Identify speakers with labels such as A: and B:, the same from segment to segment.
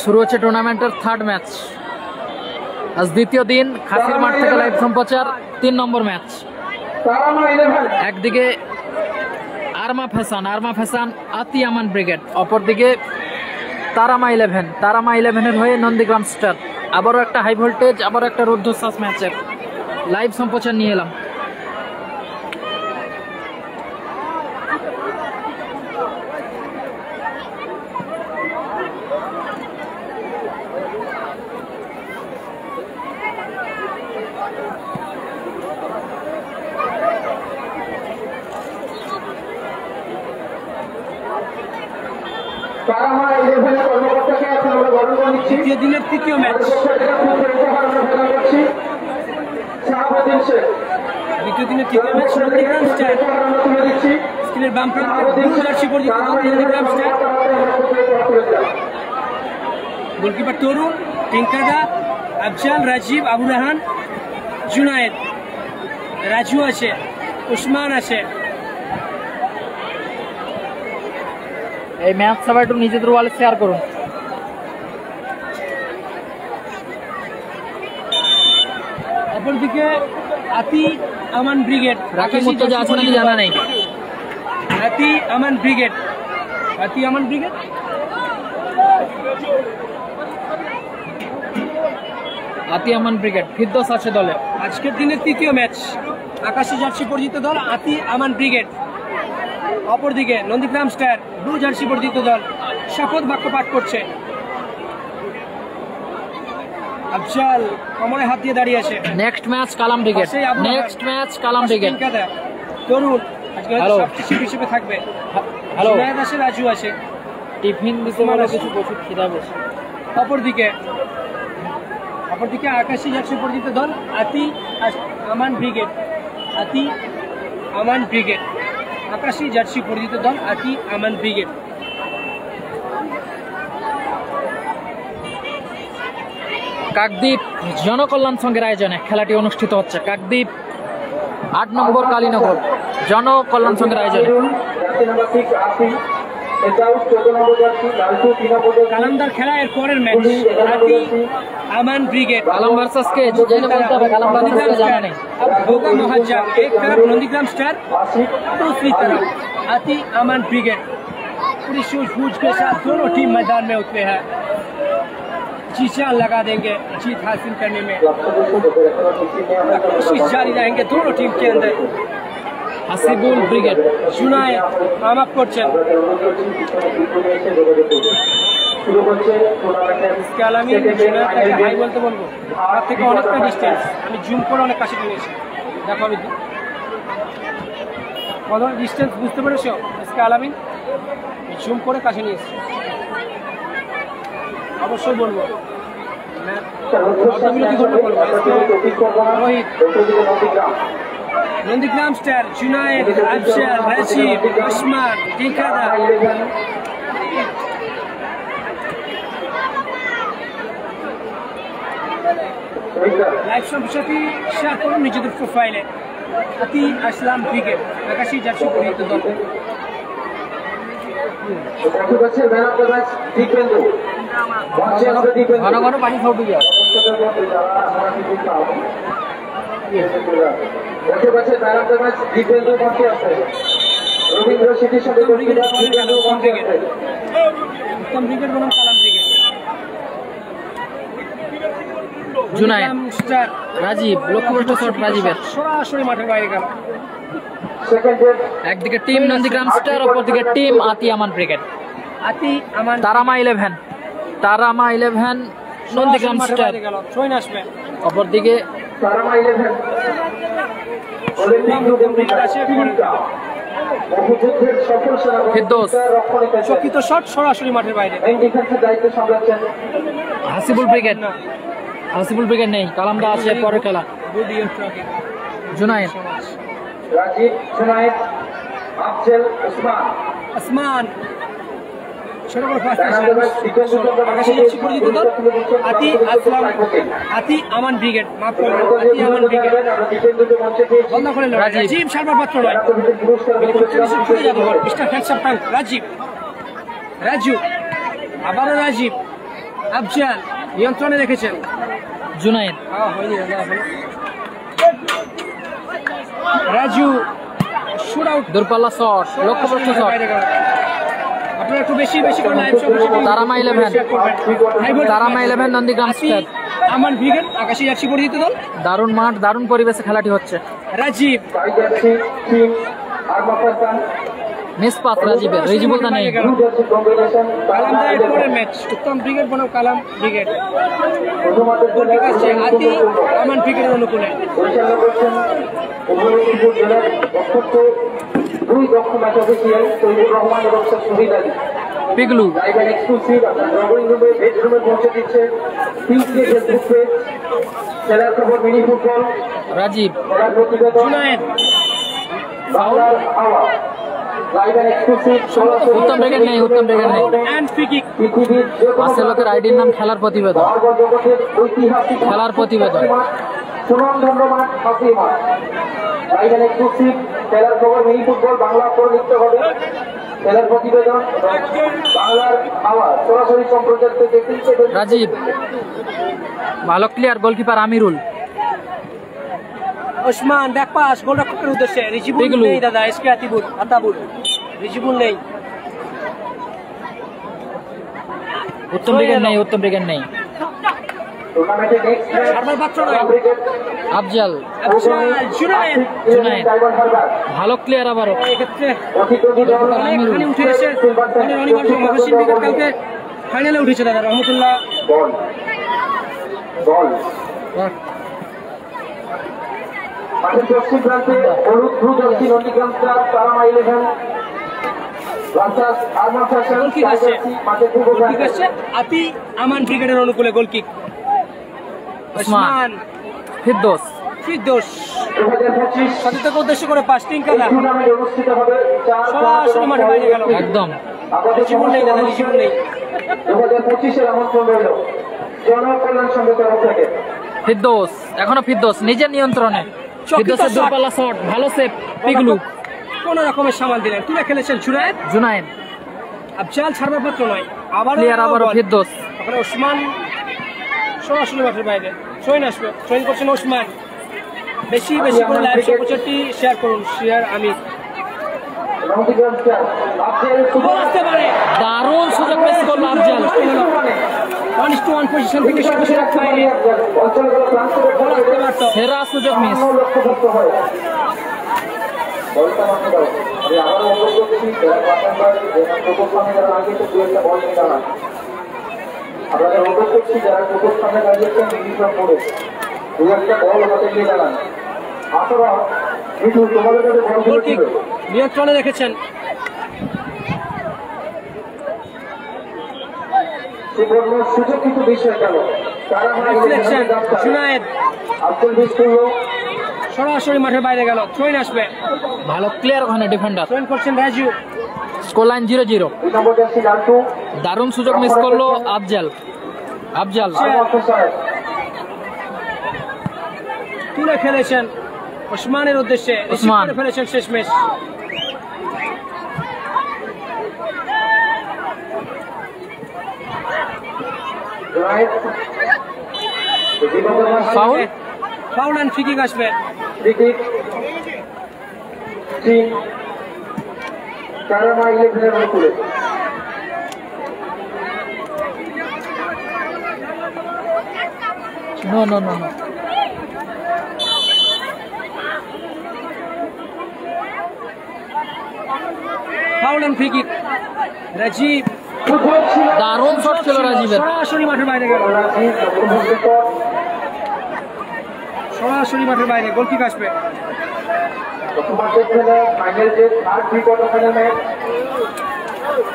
A: শুরু হচ্ছে টুর্নামেন্টের থার্ড ম্যাচ। আজ দ্বিতীয় দিন খাসির মাঠ থেকে লাইভ সম্প্রচার 3 নম্বর ম্যাচ। একদিকে আরমা ফ্যাশন আতি আমান ব্রিগেড, অপরদিকে তারামা 11 হয়ে নন্দীগ্রাম স্টার। আবারও একটা হাই ভোল্টেজ, আবারও একটা রুদ্ধশ্বাস ম্যাচের লাইভ সম্প্রচার নিয়ে এলাম।
B: দ্বিতীয় দিনের তৃতীয় ম্যাচ, নন্দীগ্রাম স্টার স্ক্রিনের বাম প্রান্তে জার্সি পরিচিত নন্দীগ্রাম স্টার। গোলকিপার তরুণ, টিঙ্কাদা, আফজাল, রাজীব, আবু রাহান, জুনায়েদ, রাজু আছে, উসমান আছে।
A: এই ম্যাচ সবাই একটু নিজেদের ওয়ালে শেয়ার করুন।
B: অপরদিকে আতি আমান ব্রিগেড,
A: রাকিব মুর্তজা আছে নাকি জানা নেই।
B: আতি আমান ব্রিগেড
A: ফিরদৌস আছে দলে।
B: আজকের দিনের তৃতীয় ম্যাচ, আকাশী জার্সি পরিচিত দল আতি আমান ব্রিগেড, অপরদিকে নন্দীগ্রাম স্টার ব্লু জার্সি পরিচিত দল শপথ বাক্য পাঠ করছে। আফজাল কোমরে হাত দিয়ে দাঁড়িয়ে আছে।
A: নেক্সট ম্যাচ কালাম ব্রিগেড,
B: তরুণ আজকে সাবস্টিটিউট হিসেবে থাকবে।
A: হ্যালো,
B: জুনায়েদ আছে, রাজু আছে,
A: টিফিন দিতে বলে কিছু প্রচুর খিদা বেশি।
B: অপরদিকে আকাশী জার্সি পরিচিত দল আতি আমান ব্রিগেড, আকাশী জার্সি পরিচিত দল আতি আমান ব্রিগেড।
A: কাকদ্বীপ জনকল্যাণ সংঘের আয়োজনে খেলাটি অনুষ্ঠিত হচ্ছে। কাকদ্বীপ 8 নম্বর কালীনগর জনকল্যাণ সংঘের আয়োজনে।
B: কালামদার খেলা এর পরের ম্যাচ, আতি আমান ব্রিগেড
A: কালাম ভার্সেস কে জেনে বলতে হবে। কালাম ভার্সেস জানা নেই।
B: होगा मुहज्जम एक तरफ नंदीग्राम स्टार, दूसरी तरफ आती अमन ब्रिगेड। पूरी सूझबूझ के साथ दोनों टीम मैदान में उतरे हैं, जी जान लगा देंगे जीत हासिल करने में, कोशिश जारी रहेंगे दोनों टीम के अंदर।
A: হাসিবুল ব্রিগেড,
B: जुनायद आमाप করছেন। इसके अलावा जुनायद हाई বলতে বলবো, আমার থেকে অনেকটা ডিস্টেন্স, আমি জুম করে অনেক কাছে নিয়েছি। দেখো আমি কত ডিস্টেন্স বুঝতে পেরেছো? इसके আলামিন জুম করে কাছে নিয়েছি, অবশ্যই বলবো। रोहित, नंदीग्राम स्टार, जुनायद, अफजल, राजीव, उस्मान, टिंकादा। লাইভ সম্প্রচারটি শেয়ার করুন নিজেদের প্রোফাইলে। আতি আসলাম ব্রিগেড, আকাশী জার্সি পরিচিত দল।
A: ঘন ঘন পানি খাওয়া যায়।
B: উত্তম ব্রিগেড বনাম কালাম ব্রিগেড।
A: জুনায়েদ, রাজীব, লক্ষ্যভ্রষ্ট শট রাজীবের,
B: সরাসরি মাঠের বাইরে গেল।
A: একদিকে টিম নন্দীগ্রাম স্টার, অপরদিকে টিম আতি আমান ব্রিগেড।
B: আতি আমান
A: তারামা 11 নন্দীগ্রাম স্টার, অপরদিকে ফিরদৌস।
B: চকিত শট সরাসরি মাঠের বাইরে।
A: হাসিবুল ব্রিগেড নেই, কালামদা আছে পরের খেলা। জুনায়েদ,
C: রাজীব, জুনায়েদ, আফজল,
B: উসমান আতি আমান ব্রিগেড, মাফ করবেন, আতি আমান ব্রিগেড বন্ধ করে রাজীব সার্ভার পাত্র নয়, ছুটে যাবে mister handsome tank. Rajib Raju, আবারও রাজীব, আফজাল নিয়ন্ত্রণে রেখেছেন।
A: জুনায়েদ,
B: হয়নি দাদা এখনো। রাজু শুট আউট,
A: দূরপাল্লা শট, লক্ষ্যভ্রষ্ট শট।
B: আপনারা একটু বেশি বেশি করে live
A: Tarama 11, Tarama 11 Nandigram star.
B: Aman brigade আকাশী জার্সি পরিহিত দল।
A: দারুণ মাঠ, দারুণ পরিবেশে খেলাটি হচ্ছে।
B: রাজীব,
A: মিস পাস রাজীবের, রিজিবুল দা নেই।
B: কালাম দা এরপরের ম্যাচ উত্তম ব্রিগেড বনাম কালাম ব্রিগেড। গোলকিক আসছে আতি আমান ব্রিগেডের অনুকূলে।
C: দুই দক্ষ ম্যাচ অফিসিয়াল তৈবুর রহমান এবং শহীদ আলী
A: পিগলু,
C: লাইভ এক্সক্লুসিভ আপনার ড্রয়িং রুমে বেডরুমে পৌঁছে দিচ্ছে। ফেসবুক পেজ খেলার খবর মিনি ফুটবল
A: রাজীব,
C: খেলার প্রতিবেদন
B: জুনায়েদ,
C: বাংলার আওয়াজ লাইভ এক্সক্লুসিভ
A: উত্তম ব্রিগেড নেই, উত্তম ব্রিগেড নেই।
B: And free kick.
C: পৃথিবীর যে কোনো
A: পাশের লোকের আইডির নাম খেলার প্রতিবেদন।
C: ভারত জগতের ঐতিহাসিক
A: খেলার প্রতিবেদন।
C: সুনামধন্য মাঠ হাসি মাঠ লাইভ এক্সক্লুসিভ খেলার খবর মিনি ফুটবল বাংলা অক্ষরে লিখতে হবে। খেলার প্রতিবেদন বাংলার আওয়াজ সরাসরি সম্প্রচার থেকে
A: রাজীব, ভালো ক্লিয়ার, গোলকিপার আমিরুল।
B: ওসমান ব্যাক পাস গোলরক্ষকের উদ্দেশ্যে। রিজিবুল
A: পিগলু।
B: নেই দাদা, এসকে আতাবুল রিজিবুল নেই।
A: উত্তম ব্রিগেড নেই, উত্তম ব্রিগেড নেই।
C: টুর্নামেন্টে নেক্সট
B: সার্ভার পাত্র নয়।
A: আফজাল,
B: জুনায়েদ,
A: জুনায়েদ, ভালো ক্লিয়ার আবারও।
B: এক্ষেত্রে
C: প্রতিদ্বন্দ্বী দল
B: অনেকখানি উঠে এসে রনি বর্ষ মহসিন ব্রিগেড কালকে ফাইনালে উঠেছে দাদা রহমতুল্লাহ।
C: বল বল মাঠের পশ্চিম প্রান্তে হলুদ blue jersey Nandigram star Tara Maa 11 versus Arman fashion
B: goal kick আসছে,
C: মাঠের পূর্ব
B: গোলকিক
C: প্রান্তে
B: আসছে আতি আমান ব্রিগেডের অনুকূলে। গোলকিক ওসমান
A: ফিরদৌস,
B: ফিরদৌস
C: 2025
B: সতীর্থকে উদ্দেশ্য করে পাস টিঙ্কাদা
C: টুর্নামেন্ট অনুষ্ঠিত হবে
B: সরাসরি মাঠে বাইরে গেল।
A: একদম।
B: রিজিবুল নেই দাদা, রিজিবুল নেই।
C: 2025 আমন্ত্রণ রইল জনকল্যাণ সংঘের তরফ থেকে।
A: ফিরদৌস, এখনো ফিরদৌস নিজের নিয়ন্ত্রণে। ফিরদৌসের দূরপাল্লা শট, ভালো সেভ। পিগলু,
B: কোন রকমের সামাল দিলেন, তুলে খেলেছেন জুনায়েদ।
A: জুনায়েদ,
B: আফজাল ছাড়বার পাত্র নয়। আবার
A: ক্লিয়ার আবারও ফিরদৌস।
B: ওখানে ওসমান সরাসরি মাঠের বাইরে। সৈন আসবে, সৈন করছেন ওসমান। বেশি বেশি করে লাইভ সম্প্রচারটি শেয়ার করুন। শেয়ার আমি
C: নন্দীগ্রাম স্টার আফজাল
B: গোল আসতে পারে।
A: দারুণ সুযোগ মিস করলো আফজাল।
B: 1-1 পজিশন থেকে সরাসরি ফাইনালে
C: অঞ্চলগুলো প্রান্ত
B: গোল আসতে পারত।
A: সেরা সুযোগ মিস।
C: লক্ষ্যভ্রষ্ট হয় বলটা মাঠে দাও। আমি আবারও অনুরোধ করছি যারা পাঠানবার টোটোর সামনে যারা দাঁড়িয়েছে দু একটা বল নিয়ে দাঁড়ান। আপনাদের অনুরোধ করছি যারা টোটোর সামনে দাঁড়িয়েছেন ইউনিফর্ম পরে দু একটা বল হাতে নিয়ে দাঁড়ান। আসরা কিন্তু তোমাদের কাছে বল
B: গোলকিক নিয়ন্ত্রণে রেখেছেন।
C: সুবর্ণ সুযোগ কিন্তু বিষয় গেল তারা
B: রিফ্লেকশন জুনায়েদ
C: আব্দুল বিশ করলো
B: সরাসরি মাঠের বাইরে গেল। থ্রোইন আসবে,
A: ভালো ক্লিয়ার ওখানে ডিফেন্ডার।
B: থ্রোইন করছেন রাজু।
A: Score line 0-0।
C: 2 নম্বর জার্সি লালটু
A: দারুণ সুযোগ মিস করলো আফজাল। আফজাল,
B: তুলে খেলেছেন ওসমানের উদ্দেশ্যে। রিসিভ
A: ওসমান।
B: করে ফেলেছেন শেষমেশ।
A: Foul.
B: Foul and free kick আসবে।
C: তারামা 11 এর অনুকূলে
A: no no no no.
B: Foul and free kick. Rajib
A: দারুণ শট ছিল রাজীবের।
B: সরাসরি মাঠের বাইরে গেল। সরাসরি মাঠের বাইরে। গোল কিক আসবে।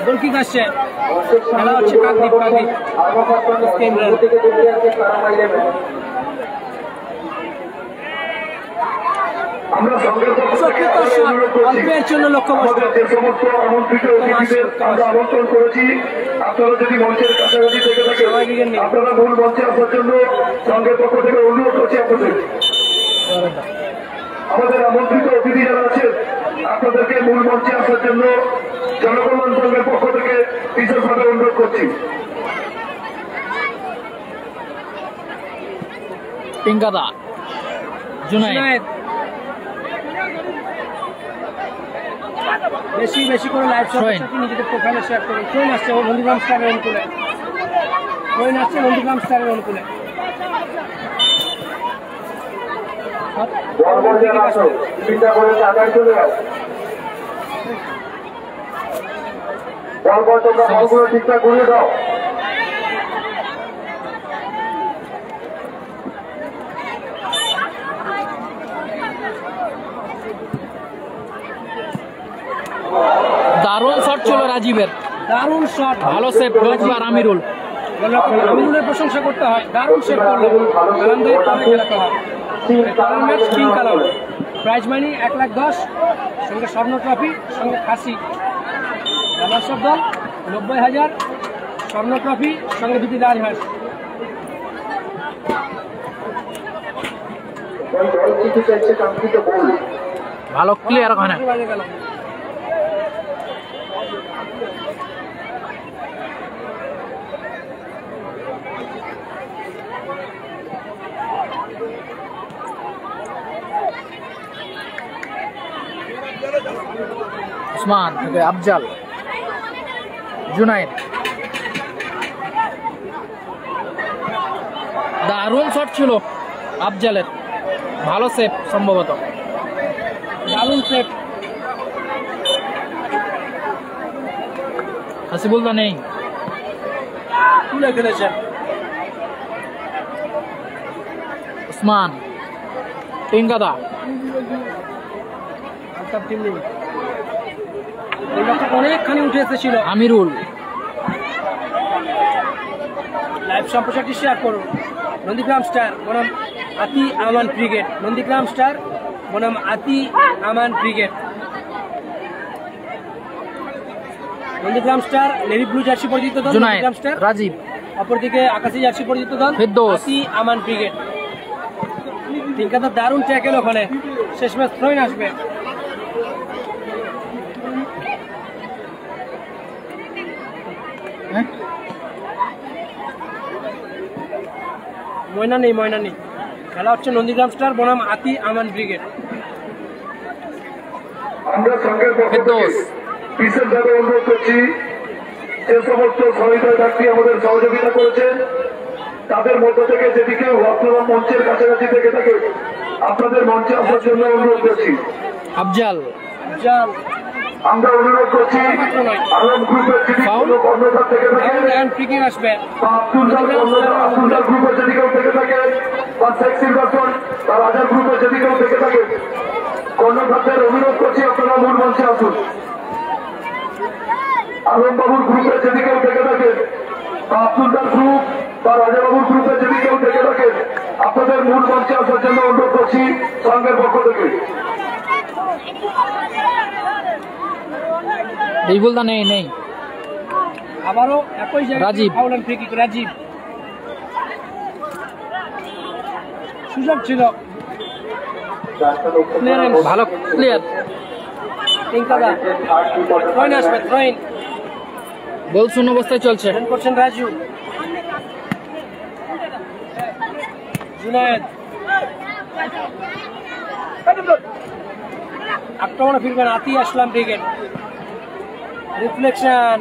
B: গোল কিক আসছে। খেলা হচ্ছে কাকদ্বীপ। অল্পের জন্য লক্ষ্য
C: আমন্ত্রণ করেছি আপনারা যদি মঞ্চের কাছাকাছি থেকে থাকেন আপনারা মূল মঞ্চে আসার জন্য সংঘের পক্ষ থেকে অনুরোধ করছি আপনাদের। আমাদের আমন্ত্রিত অতিথি যারা আছেন আপনাদেরকে মূল মঞ্চে আসার জন্য জনকল্যাণ সংঘের পক্ষ থেকে বিশেষভাবে অনুরোধ করছি।
A: পিঙ্কাদা, জুনায়েদ,
B: বেশি বেশি করে লাইভ সাথে নিজেদের প্রোফাইলে শেয়ার করুন। ট্রেন আসছে নন্দীগ্রাম স্টারের অনুকূলে, ট্রেন আসছে নন্দীগ্রাম স্টারের অনুকূলে।
C: চিন্তা করে টাকায় চলে গেছে তোমরা বলগুলো ঠিকঠাক ঘুরিয়ে দাও।
A: দারুণ শট ছিল রাজীবের,
B: দারুণ শট,
A: ভালো সেভ কয়েকবার আমিরুল।
B: আমিরুলের প্রশংসা করতে হয়, দারুণ সেভ করলো। আনন্দে তবে খেলাতে হয়। Colour match king colour, prize money 1,10,000, সঙ্গে স্বর্ণ ট্রফি, সঙ্গে খাসি। রানার্সআপ দল 90,000, স্বর্ণ ট্রফি, সঙ্গে দুটি রাজহাঁস।
A: ভালো ক্লিয়ার ওখানে। উসমান থেকে আফজাল, জুনায়েদ, দারুণ শট ছিল আফজালের, ভালো সেভ সম্ভবত,
B: দারুণ সেভ।
A: হাসিবুল দা নেই,
B: তুলে খেলেছেন
A: উসমান, পিঙ্কাদা,
B: অনেকখানি উঠে এসেছিল।
A: আমিরুল,
B: লাইভ সম্প্রচারটি শেয়ার করুন। নন্দীগ্রাম স্টার বনাম আতি আমান ব্রিগেড, নন্দীগ্রাম স্টার বনাম আতি Aman brigade. Nandigram star navy blue jersey পরিচিত দল
A: জুনায়েদ,
B: নন্দীগ্রাম স্টার,
A: রাজীব,
B: অপরদিকে আকাশি জার্সি পরিচিত দল
A: ফেরদৌস,
B: আতি আমান ব্রিগেড। তিনকাতা দারুণ ট্যাকেল ওখানে, শেষ ম্যাচ থ্রোইন আসবে। ময়না নেই, ময়না নেই। খেলা হচ্ছে নন্দীগ্রাম স্টার বনাম আতি আমান ব্রিগেড।
C: আমরা সংঘের পক্ষ থেকে বিশেষভাবে অনুরোধ করছি, যে সমস্ত সহযোগিতা ব্যক্তি আমাদের সহযোগিতা করেছেন তাদের মধ্য থেকে যদি কেউ আপনারা মঞ্চের কাছাকাছি থেকে থাকে আপনাদের মঞ্চে আসার জন্য অনুরোধ করছি।
A: আফজাল,
C: আমরা অনুরোধ করছি আলম গ্রুপের যদি কোনো কর্ণধার থেকে থাকে
B: আসবে,
C: বা আব্দুল্লাহ গ্রুপের যদি কেউ থেকে থাকে, বা শেখ সিলভারসন বা রাজার গ্রুপের যদি কেউ থেকে থাকে, কর্ণধারদের অনুরোধ করছি আপনারা মূল মঞ্চে আসুন। আলম বাবুর গ্রুপের যদি কেউ থেকে থাকে, বা আব্দুল্লাহ গ্রুপ বা রাজাবাবুর গ্রুপের যদি কেউ থেকে থাকে, আপনাদের মূল মঞ্চে আসার জন্য অনুরোধ করছি সংঘের পক্ষ থেকে।
A: বিপুল দা নেই, নেই।
B: আবারও একই জায়গায়
A: Rajib,
B: foul and free kick. Rajib, সুযোগ ছিল,
A: ভালো ক্লিয়ার।
B: পিঙ্কাদা, থ্রোইন আসবে, থ্রোইন।
A: বল শূন্য অবস্থায় চলছে।
B: রান করছেন রাজু, জুনায়েদ। আক্রমণে ফিরবেন আতি আসলাম ব্রিগেড। রিফ্লেকশন,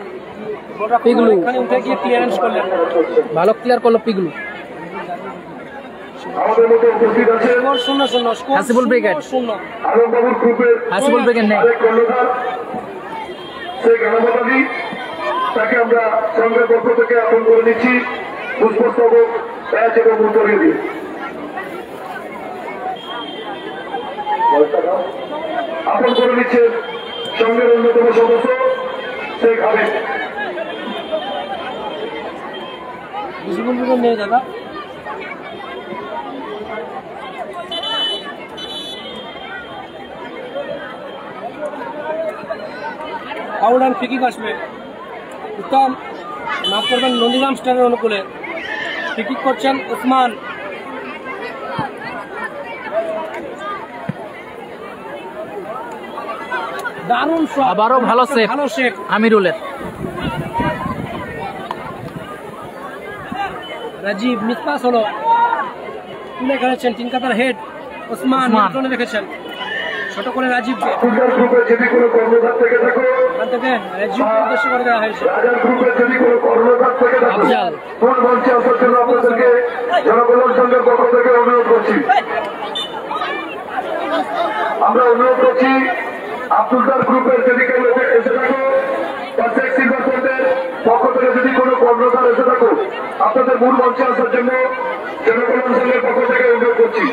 A: পিগলু
B: এখানে উঠে গিয়ে ক্লিয়ারেন্স করলেন,
A: ভালো ক্লিয়ার করলো পিগলু।
C: আমাদের মধ্যে উপস্থিত আছে
B: score 0-0, score
A: Hasibul brigade.
B: 0-0।
C: Alam বাবুর গ্রুপের
A: হাসিবুল ব্রিগেড নেই।
C: আরেক কর্ণধার সেই গানাবাদী, তাকে আমরা সংঘের পক্ষ থেকে আপন করে নিচ্ছি পুষ্পস্তবক, প্যাচ এবং উত্তরীয় দিয়ে। আপন করে নিচ্ছেন সংঘের অন্যতম সদস্য শেখ হাবিব।
B: হাসিবুল ব্রিগেড নেই দাদা। ফাউল অ্যান্ড ফ্রি কিক আসবে। উত্তম, মাফ করবেন, নন্দীগ্রাম স্টারের অনুকূলে ফ্রি কিক করছেন উসমান। দারুণ শট,
A: আবারও ভালো সেভ
B: ভালো সেভ
A: আমিরুলের।
B: রাজীব মিসপাস হলো, তুলে খেলেছেন তিন কাতার হেড, ওসমান নিয়ন্ত্রণে রেখেছেন ছোট করে রাজীবকে,
C: আপনার গ্রুপে যদি কোনো কর্মধার থেকে থাকো,
B: ওখান থেকে রাজীবকে উদ্দেশ্য করে দেওয়া হয়েছে।
C: রাজার গ্রুপে যদি কোনো কর্মধার থেকে থাকো,
A: আফজাল
C: মূল মঞ্চে আসার জন্য আপনাদেরকে জনকল্যাণ সংঘের পক্ষ থেকে অনুরোধ করছি। আমরা অনুরোধ করছি আব্দুলদার গ্রুপের যদি কেউ এসে থাকো বা শেখ সিলভার ফোর্টের পক্ষ থেকে যদি কোনো কর্মধার এসে থাকো, আপনাদের মূল মঞ্চে আসার জন্য জনকল্যাণ সংঘের পক্ষ থেকে অনুরোধ করছি।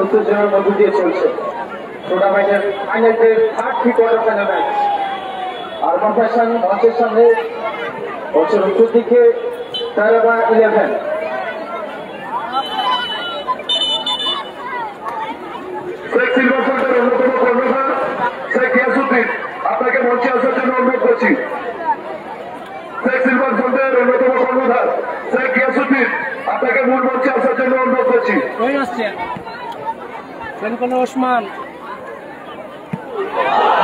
C: উত্তেজনার মধ্য দিয়ে চলছে টুর্নামেন্টের final day, third pre quarter final match. Arman fashion মঞ্চের সামনে, মঞ্চের উত্তর দিকে তারাবা 11। শেখ সিলভার ফোর্টের অন্যতম কর্মধার শেখ গিয়াসউদ্দিন, আপনাকে মঞ্চে আসার জন্য অনুরোধ করছি। শেখ সিলভার ফোর্টের অন্যতম কর্মধার শেখ গিয়াসউদ্দিন, আপনাকে মূল মঞ্চে আসার জন্য অনুরোধ করছি।
B: ওই আসছে সেন করলো ওসমান,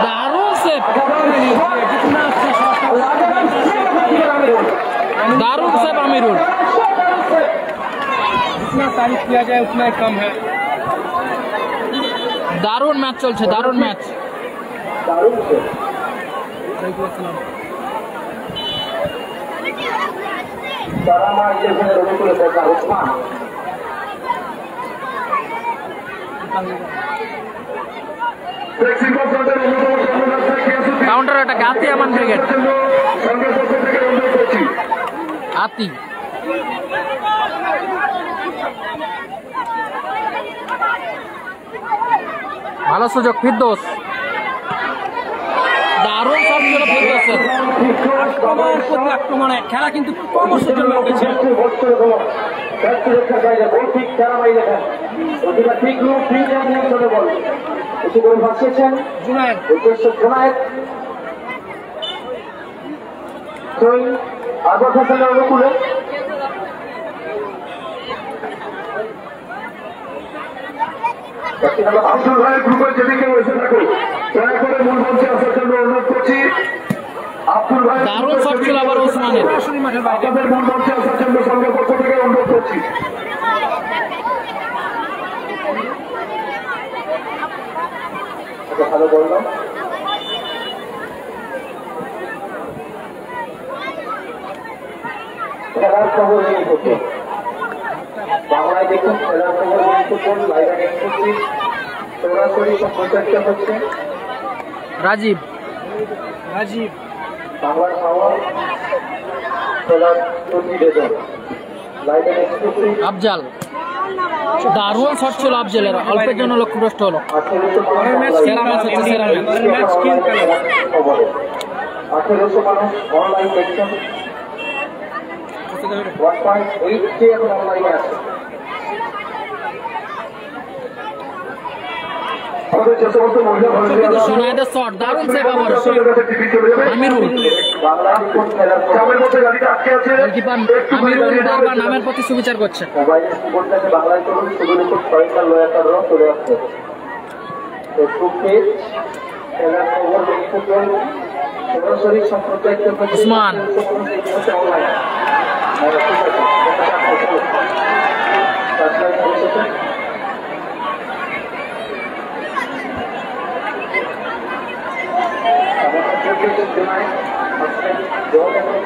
A: দারুণ সেভ,
B: जितना अच्छा शॉट
A: দারুণ সেভ আমিরুল।
B: जितना तारीफ किया जाए उतना ही कम है।
A: দারুণ ম্যাচ চলছে, দারুণ ম্যাচ।
C: দারুণ সে তারামা 11-এর অনুকূলে দেখা ওসমান। শেখ সিলভার ফোর্টের অন্যতম কর্মধার শেখ গিয়াসউদ্দিন,
A: কাউন্টার অ্যাটাক আতি আমান ব্রিগেড,
C: জন্য সংঘের পক্ষ থেকে অনুরোধ করছি।
A: আতি ভালো সুযোগ, ফিরদৌস দারুণ সব ছিল ফিরদৌসের।
B: আক্রমণ প্রতি আক্রমণে খেলা কিন্তু ক্রমশ জমে উঠেছে। জুনায়েদ
C: অনুকূলে আব্দুল ভাইয়ের গ্রুপে যদি কেউ এসে থাকো, দয়া করে মূল মঞ্চে আসার জন্য অনুরোধ করছি। আব্দুল ভাই
A: দারুণ শট ছিল আবার ওসমানের।
B: সরাসরি মাঠের বাইরে
C: আপনাদের মূল মঞ্চে আসার জন্য সংঘের পক্ষ থেকে অনুরোধ করছি। ভালো বললাম, খেলার খবর নিয়ে করছি বাংলায়, দেখুন খেলার খবর নিয়ে করুন, লাইভে নেক্সট করছি, সরাসরি সম্প্রচারিত হচ্ছে
A: রাজীব
B: রাজীব
C: বাংলার খবর খেলার প্রতিবেদন, লাইভে নেক্সট করছি।
A: আফজাল দারুণ শট ছিল আফজালের, অল্পের জন্য লক্ষ্যভ্রষ্ট হলো।
C: 1800 মানুষ অনলাইন দেখছেন, 1.8K এখন অনলাইনে আছে। আমাদের যে সমস্ত মহিলা ভলেন্টিয়ার
A: সোনাইদের শট, দারুণ সেভ আবার আমিরুল।
C: গ্রামের মধ্যে গাড়িটা আটকে আছে,
A: গোলকিপার আমিরুল বারবার নামের প্রতি সুবিচার করছে।
C: মোবাইলের কিবোর্ডটাকে বাংলায় করুন, শুধু লিখুন সরকার লয়াকার চলে আসছে। ফেসবুক পেজ খেলার খবর লিখুন, সরাসরি সম্প্রচারিত হচ্ছে
A: ওসমান।
C: অনলাইন।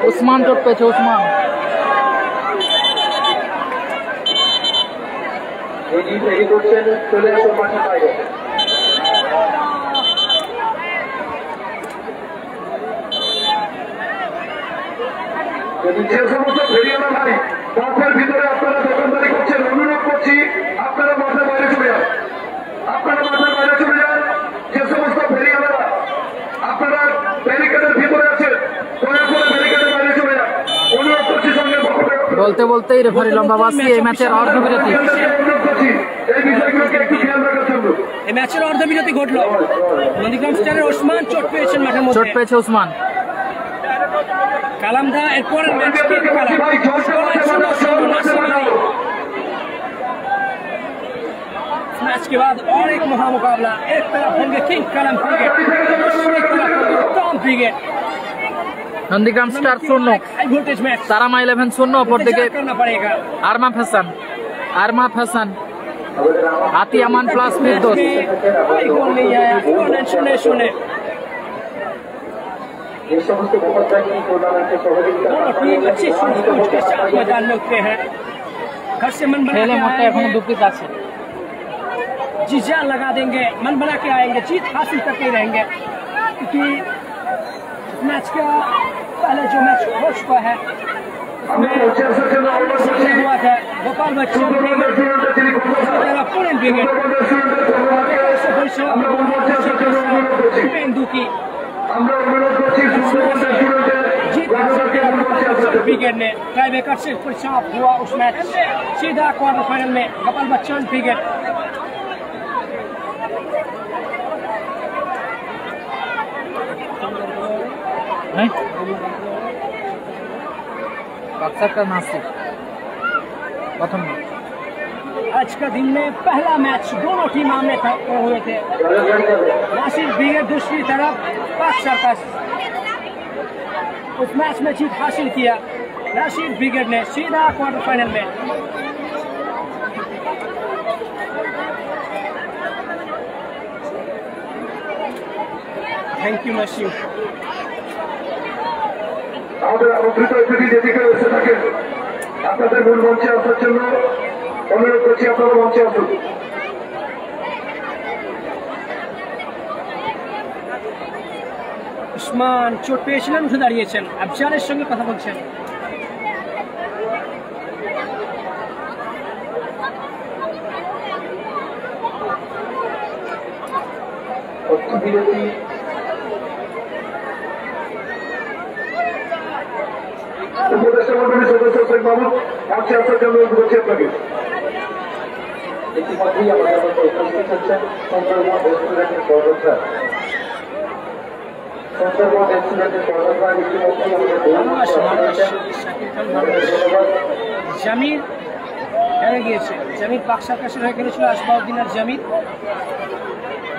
A: ওসমান চোট পেয়েছে, ওসমান
C: তৈরি করছেন, চলে আসুন মাঠের বাইরে। যদি যে সমস্ত ফেরিওয়ালা ভাই মাঠের ভিতরে আপনারা দোকানদারি করছেন, অনুরোধ করছি আপনারা মাঠের বাইরে চলে যান, আপনারা মাঠের বাইরে চলে যান। যে সমস্ত ফেরিওয়ালারা আপনারা ব্যারিকেডের ভিতরে আছেন, দয়া করে ব্যারিকেডের বাইরে চলে যান, অনুরোধ করছি। সঙ্গে পক্ষ থেকে
A: বলতে বলতেই রেফারি লম্বা বাসি। এই ম্যাচের অর্ধবিরতি।
C: অনুরোধ করছি এই বিষয়গুলোকে একটু খেয়াল রাখার জন্য।
B: এই ম্যাচের অর্ধবিরতি ঘটলো, নন্দীগ্রাম স্টারের ওসমান চোট পেয়েছেন মাঠের
A: চোট
B: মধ্যে।
A: পেয়েছে ওসমান।
B: কালামদা এরপরের ম্যাচ কি কালাম मैच के बाद और एक महामुकाबला। एक तरफ होंगे किंग कलम ब्रिगेड, दूसरी तरफ होंगे Tom brigade.
A: Nandigram star 0,
B: high voltage match
A: Tarama 11 0। অপর দিকে
B: करना पड़ेगा।
A: आरमा फैशन हाथी अमान प्लस फिरदौस।
B: कोई गोल नहीं आया, शून्य।
C: এই সমস্ত মহোৎসবী টুর্নামেন্টে সহযোগিতা
B: दोनों टीम अच्छी सूझबूझ के साथ मैदान में उतरे हैं। घर से मन बना
A: খেলে
B: के
A: মোটে এখনো
B: आएंगे,
A: দুপিত আছে।
B: जी जान लगा देंगे, मन बना के आएंगे, जीत हासिल करते रहेंगे। क्योंकि मैच का पहले जो मैच हो चुका है उसमें हुआ था गोपाल बच्चन पुणे ब्रिगेड की जीत ब्रिगेड ने टाई ब्रेकर से साफ हुआ उस मैच। सीधा क्वार्टर फाइनल में गोपाल बच्चन ब्रिगेड।
A: प्रथम
B: आज का दिन में पहला मैच दोनों टीम आमने हुए थे। नासिर ब्रिगेड दूसरी तरफ पाक सर्कस। उस मैच में जीत हासिल किया नासिर ब्रिगेड ने सीधा क्वार्टर फाइनल में। Thank you Naseem.
C: আমাদের আমন্ত্রিত অতিথি যেদিকে এসে থাকেন আপনাদের মূল মঞ্চে আসার জন্য অনুরোধ করছি, আপনারা মঞ্চে আসুন।
B: উসমান চোট পেয়েছিলেন, উঠে দাঁড়িয়েছেন, আফজালের সঙ্গে কথা বলছেন।
C: বিরতি উপদেষ্টা মন্ডলীর সদস্য শেখ মাহমুদ মঞ্চে আসার জন্য অনুরোধ করছি আপনাকে। ইতিমধ্যেই আমাদের মধ্যে উপস্থিত হচ্ছেন সুন্দরবন রেস্টুরেন্টের কর্মচার। সুন্দরবন রেস্টুরেন্টের কর্মচার ইতিমধ্যেই
B: জামির হেরে গিয়েছে। জামির পাক সার্কাসের হয়ে খেলেছিল আসবাউদ্দিন আর জামির।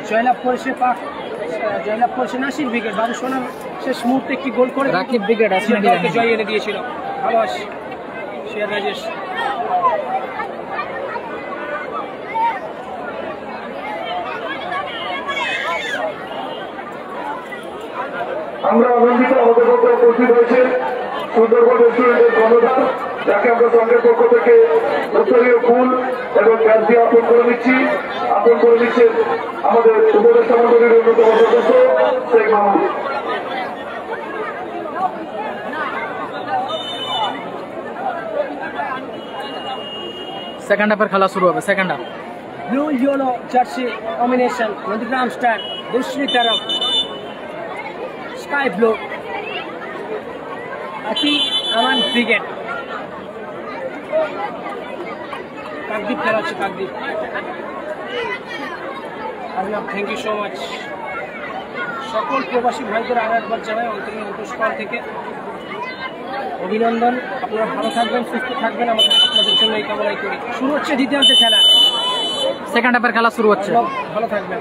B: জয়লাভ করেছে নাসির ব্রিগেড। বাবু সোনার শেষ মুহূর্তে একটি গোল করে
A: রাকিব ব্রিগেড
B: দলকে জয় এনে দিয়েছিল। ভালো আছে শেয়ার রাজেশ।
C: আমরা আনন্দিত আমাদের মধ্যে উপস্থিত হয়েছে সুন্দরবন রেস্টুরেন্টের কর্ণধার, যাকে আমরা সংঘের পক্ষ থেকে উত্তরীয় ফুল এবং গ্যাস দিয়ে আপন করে নিচ্ছেন আমাদের উপদেষ্টা মন্ডলীর অন্যতম সদস্য শেখ মাহমুদ।
A: সেকেন্ড হাফের খেলা শুরু হবে। Second half
B: blue yellow Jersey combination Nandigram star. दूसरी तरफ स्काई ब्लू हाथी अमान ब्रिगेड। काकदीप খেলা হচ্ছে। Kakdwip Arnab, thank you so much. সকল প্রবাসী ভাইদের আর একবার জানাই অন্তরের অন্তঃস্থল থেকে অভিনন্দন। আপনারা ভালো থাকবেন, সুস্থ থাকবেন, আপনাদের জন্য এই কামনাই করি। শুরু হচ্ছে দ্বিতীয়ার্ধের খেলা।
A: সেকেন্ড হাফের খেলা শুরু হচ্ছে।
B: ভালো থাকবেন।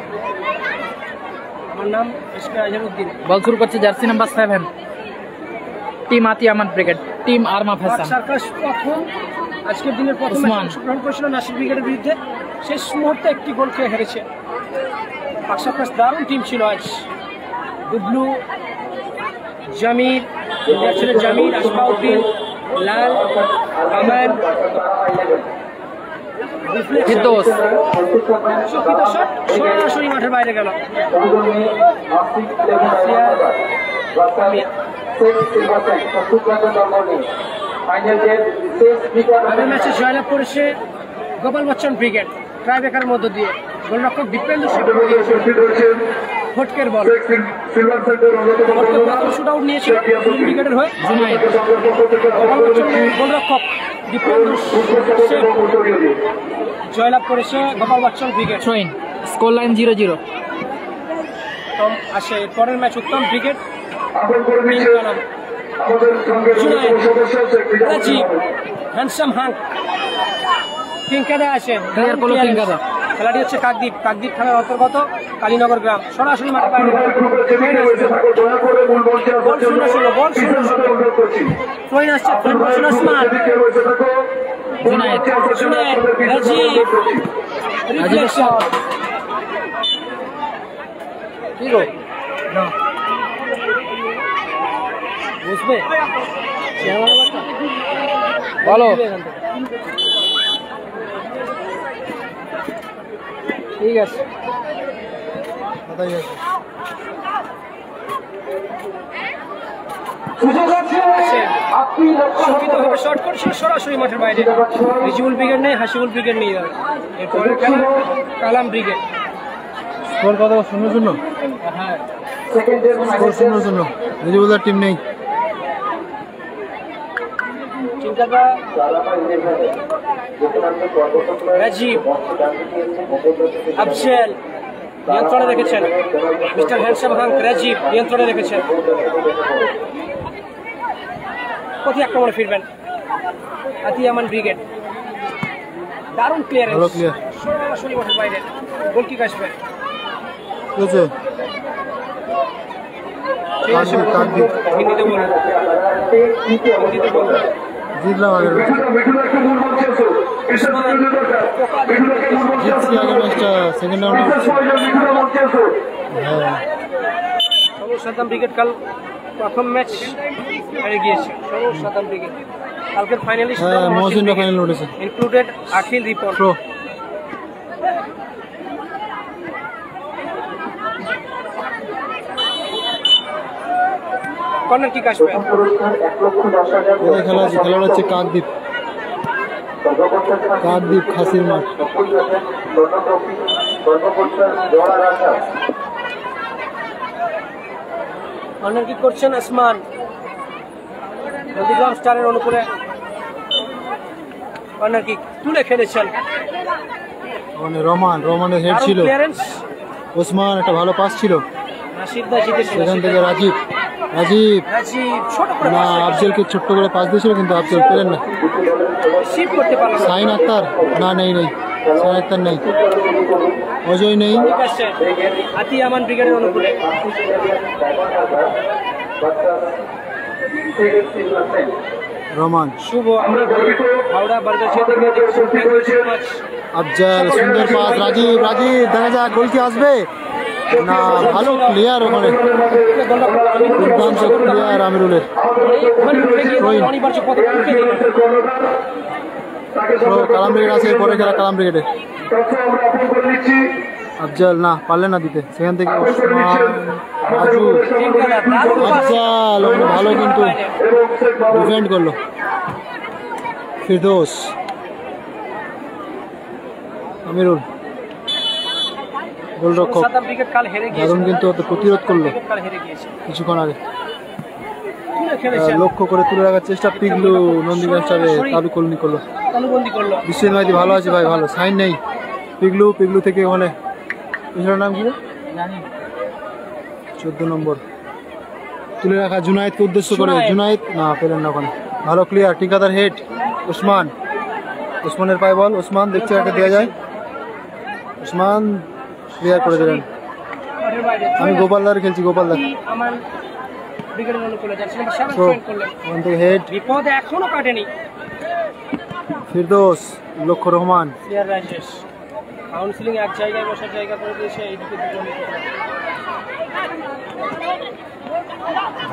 B: আমার নাম আজহারউদ্দিন।
A: বল শুরু করছে জার্সি নাম্বার 7 টিম হাতি আমান ব্রিগেড, টিম আরমা ফ্যাশন।
B: সার্কাস প্রথম আজকের দিনের প্রথম ম্যাচে অংশগ্রহণ করেছিল নাসির ব্রিগেডের বিরুদ্ধে। শেষ মুহূর্তে একটি গোল খেয়ে হেরেছে। পাক সার্কাস দারুণ টিম ছিল আজ। ডুবলু, জামির, জামির, আসবাউদ্দিন, লাল, আমান,
A: ফিরদৌস।
B: সরাসরি মাঠের বাইরে গেল। আগের ম্যাচে জয়লাভ করেছে গোপাল বচ্চন ব্রিগেড ট্রাই ব্রেকারের মধ্য দিয়ে। গোলরক্ষক দীপেন্দু ফটকের বল। শুট আউট নিয়েছিল ব্রিগেডের হয়ে। গোপাল বচ্চন গোলরক্ষক দীপেন্দু জয়লাভ করেছে Gopal Bachchan brigade.
A: Score line 0-0।
B: উত্তম আসে পরের ম্যাচ। উত্তম ব্রিগেড, হ্যান্ডসাম হাঙ্ক, কিংকাদা আসে। খেলাটি হচ্ছে কাকদ্বীপ থানার অন্তর্গত কালীনগর গ্রাম। সরাসরি মাঠে বাইরে বল 0-0 বল 0-0 থ্রোইন আসছে থ্রোইন করছেন ওসমান
A: জুনায়েদ
B: রাজীব রিফ্লেকশন
A: কি গো
B: বুঝবে
A: বলো ঠিক আছে
B: শর্ট করছে সরাসরি মাঠের বাইরে। রিজিবুল ব্রিগেড নেই, হাসিবুল ব্রিগেড নিয়ে যাবে। এরপরে খেলা কালাম ব্রিগেড।
A: স্কোর কত? 0-0।
B: হ্যাঁ
A: স্কোর 0-0। রিজিবুলের টিম নেই।
B: চিন্তাটা রাজীব আফজল নিয়ন্ত্রণে রেখেছেন। মিস্টার হ্যান্ডসাম হাঙ্ক রাজীব নিয়ন্ত্রণে রেখেছেন। প্রতি আক্রমণে ফিরবেন আতি আমান ব্রিগেড। দারুণ ক্লিয়ারেন্স সরাসরি মাঠের বাইরে। গোল কিক আসবে হিন্দিতে বলুন
A: জিতলাম আগের জিতছি আগের ম্যাচটা সেকেন্ড রাউন্ডে। হ্যাঁ
B: সাদ্দাম ব্রিগেড কাল প্রথম ম্যাচ হেরে গিয়েছে। সাদ্দাম ব্রিগেড কালকের ফাইনালিস্ট
A: মহসিনরা ফাইনাল উঠেছে
B: included Akhil Ripon. Corner kick আসবে।
A: খেলা হচ্ছে কাকদ্বীপ খাসির মাঠ।
B: কর্নার কিক করছেন আসমান নন্দীগ্রাম স্টারের অনুকূলে। কর্নার কিক তুলে খেলেছেন
A: রোমানের হেড ছিল। ওসমান একটা ভালো পাস ছিল সেখান থেকে রাজীব না আফজলকে ছোট্ট করে পাস দিয়েছিল কিন্তু আফজল পেলেন না। সাইন আক্তার না নেই সাইন আক্তার নেই, অজয় নেই।
B: আতি আমান ব্রিগেডের অনুকূলে
A: রহমান
B: শুভ আমরা হাওড়া বার্গার
A: আফজল সুন্দর পাস। রাজীব দেখা যাক গোল কি আসবে না। ভালো প্লেয়ার ওখানে দুর্দান্ত প্লেয়ার আমিরুলের। কালাম ব্রিগেড আছে পরে খেলা কালাম ব্রিগেডে। আফজল না পারলেন না দিতে সেখান থেকে আফজল ভালো কিন্তু ডিফেন্ড করলো। ফিরদৌস আমিরুল গোলরক্ষক দারুণ কিন্তু প্রতিরোধ করলো কিছুক্ষণ আগে। লক্ষ্য করে তুলে রাখার চেষ্টা পিগলু নন্দীগ্রাম স্টারে তালুকলনি করলো। বিশ্বের মাইতি ভালো আছে ভাই, ভালো সাইন নেই। পিগলু থেকে ওখানে নাম কি 14 নম্বর তুলে রাখা জুনায়েদকে উদ্দেশ্য করে। জুনায়েদ না পেলেন না ওখানে। ভালো ক্লিয়ার ঠিকাদার হেড ওসমানের পায়ে বল। ওসমান দেখছে একটা দেওয়া যায়, ওসমান ক্লিয়ার করে দিলেন। আমি গোপালদার খেলছি, গোপালদার হেড
B: এখনো কাটেনি।
A: ফিরদৌস লক্ষ্য রহমান
B: কাউন্সিলিং এক জায়গায় বসার জায়গা করে দিয়েছে। এইদিকে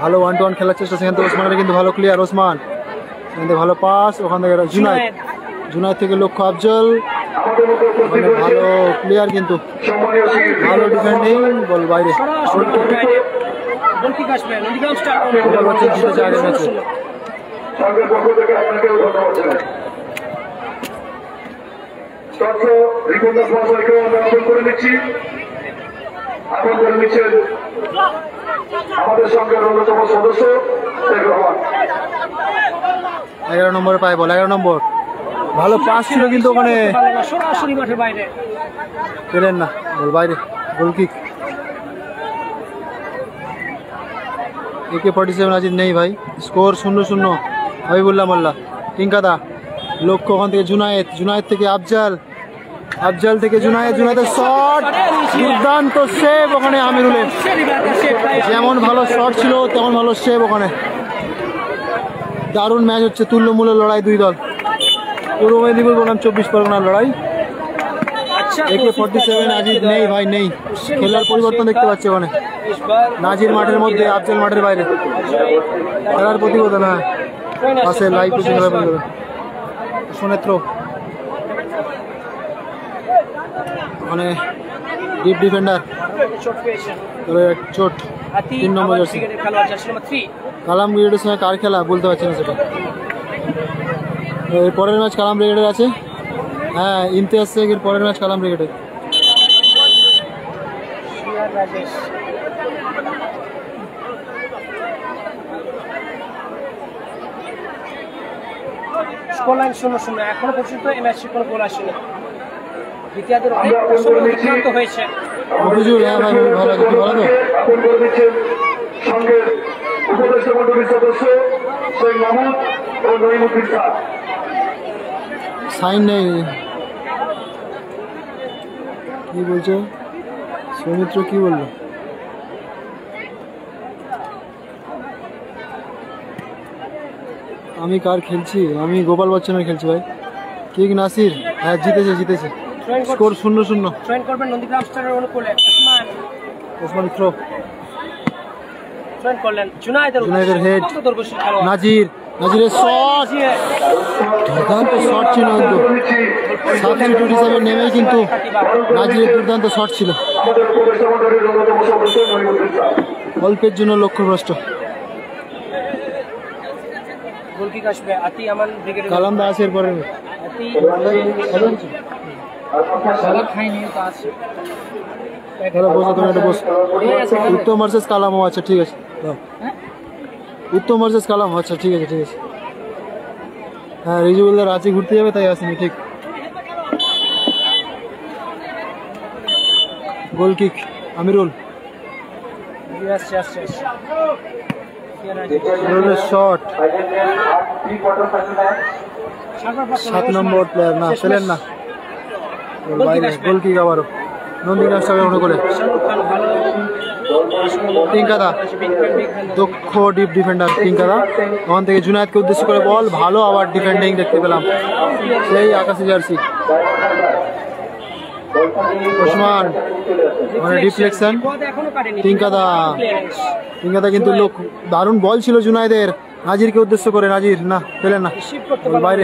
A: ভালো 1-1 খেলার চেষ্টা সেখান থেকে ওসমানের কিন্তু ভালো ক্লিয়ার। ওসমান সেখান থেকে ভালো পাস, ওখান থেকে জুনায়েদ থেকে লক্ষ্য আফজল ভালো প্লেয়ার কিন্তু ভালো ডিফেন্ডিং। বল বাইরে
C: আমাদের সঙ্গে অন্যতম সদস্য
A: 11 নম্বরে পায় বল। 11 নম্বর ভালো পাস ছিল কিন্তু ওখানে
B: সরাসরি মাঠের বাইরে
A: পেলেন না, বল বাইরে। গোল কিক AK-47 আজিজ নেই ভাই। স্কোর 0-0। হাবিবুল্লাহ মোল্লা টিঙ্কাদা লক্ষ্য ওখান থেকে জুনায়েদ থেকে আফজাল
D: আফজাল থেকে জুনায়েদের শট, দুর্দান্ত সেভ ওখানে আমিরুলের। যেমন ভালো শট ছিল তেমন ভালো সেভ ওখানে। দারুণ ম্যাচ হচ্ছে, তুল্যমূল্য লড়াই দুই দল। পূর্ব মেদিনীপুর বনাম 24 পরগনার লড়াই। AK-47 আজ নেই ভাই, নেই। খেলার পরিবর্তন দেখতে পাচ্ছি ওখানে। নাজির মাঠের মধ্যে, আফজাল মাঠের বাইরে। খেলার প্রতিবেদন, হ্যাঁ পাশে লাইভ সুনেত্র ওখানে ডিপ ডিফেন্ডার চোট 3 নম্বর জার্সি। কালাম ব্রিগেডের সঙ্গে কার খেলা বলতে পারছি না সেটা। এর পরের ম্যাচ কালাম ব্রিগেডের আছে। হ্যাঁ ইমতিয়াজ শেখের পরের ম্যাচ কালাম ব্রিগেডের।
B: স্কোরলাইন 0-0। এখনো পর্যন্ত এই ম্যাচে কোনো গোল আসেনি। দ্বিতীয়ার্ধের অনেকটা সময় অতিক্রান্ত হয়েছে।
D: ভালো তো
C: সঙ্গে উপদেষ্টা মণ্ডলীর সদস্য শেখ মাহমুদ ও নঈমুদ্দিন শাহ।
D: সাইন নেই, কি বলছো সৌমিত্র, কি বললো? আমি কার খেলছি? আমি গোপাল বচ্চনের খেলছি ভাই। কিক নাসির, হ্যাঁ জিতেছে। স্কোর 0-0।
B: জয়েন করবেন নন্দীগ্রাম স্টারের অনুকূলে
D: ওসমান থ্রো,
B: জয়েন করলেন জুনায়েদের
D: হেড, নাজিরের শট, দুর্দান্ত শট ছিল কিন্তু। সাবস্টিটিউট হিসেবে নেমেই কিন্তু নাজিরের দুর্দান্ত শট ছিল। অল্পের জন্য লক্ষ্যভ্রষ্ট।
B: গোলকিক আসবে আতি আমান ব্রিগেড।
D: কালাম দা আছে এরপরে। উত্তম ভার্সেস কালামও আছে, ঠিক আছে। উত্তম ভার্সেস কালাম, আচ্ছা ঠিক আছে। হ্যাঁ রিজুবুল্লাহ রাঁচি ঘুরতে যাবে তাই আসেনি, ঠিক। গোল কিক আমিরুল, শট 7 নম্বর প্লেয়ার না পেলেন না, বাইরে। গোল কিক আবারও নন্দীগ্রাম স্টারের অনুকূলে। টিঙ্কাদা দক্ষ ডিপ ডিফেন্ডার টিঙ্কাদা, ওখান থেকে জুনায়েদকে উদ্দেশ্য করে বল, ভালো আবার ডিফেন্ডিং দেখতে পেলাম, সেই আকাশি জার্সি। ওসমান মানে ডিফ্লেকশন, টিঙ্কাদা কিন্তু লোক দারুণ বল ছিল জুনায়েদের, নাজিরকে উদ্দেশ্য করে। নাজির না পেলেন না, বাইরে।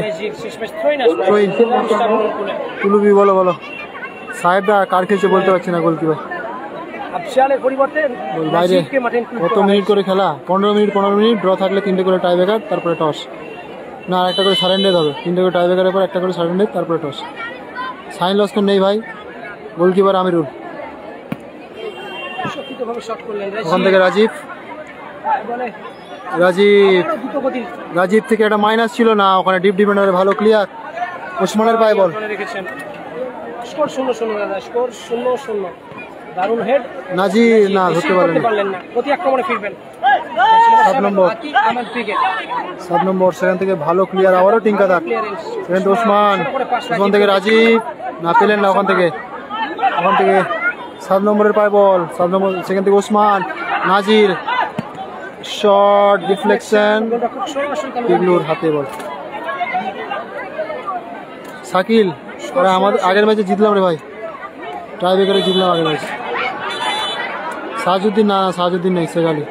D: তুলুবি বলো সাহেবদা কার খেলছে বলতে পারছি না, গোলকিপার বাইরে। কত মিনিট করে খেলা? 15 মিনিট। ড্র থাকলে 3টে করে টাই ব্রেকার, তারপরে টস। না একটা করে সারেন্ডার হবে, 3টে করে টাই ব্রেকারের পর একটা করে সারেন্ডার, তারপরে টস। সাইন লস্কর নেই ভাই। গোলকিপার আমিরুল, ওখান থেকে রাজীব থেকে একটা মাইনাস ছিল না, ওখানে ডিপ ডিফেন্ডারে ভালো ক্লিয়ার। ওসমানের পায়ে বল।
B: স্কোর 0-0। দারুণ হেড,
D: নাজির না ধরতে পারলেন না।
B: প্রতি আক্রমণে ফিরবেন
D: 7 নম্বর। সেখান থেকে ভালো ক্লিয়ার, আবারও টিঙ্কাদার। সেখান থেকে ওসমান থেকে রাজীব না পেলেন না, ওখান থেকে 7 নম্বরের পায়ে বল। 7 নম্বর, সেখান থেকে ওসমান, নাজির শট, ডিফ্লেকশন, পিগলুর হাতে বল। শাকিল, আমাদের আগের ম্যাচে জিতলাম রে ভাই, টাই ব্রেকারে জিতলাম আগের ম্যাচ। সাহাজুদ্দিন নেই, শেখালি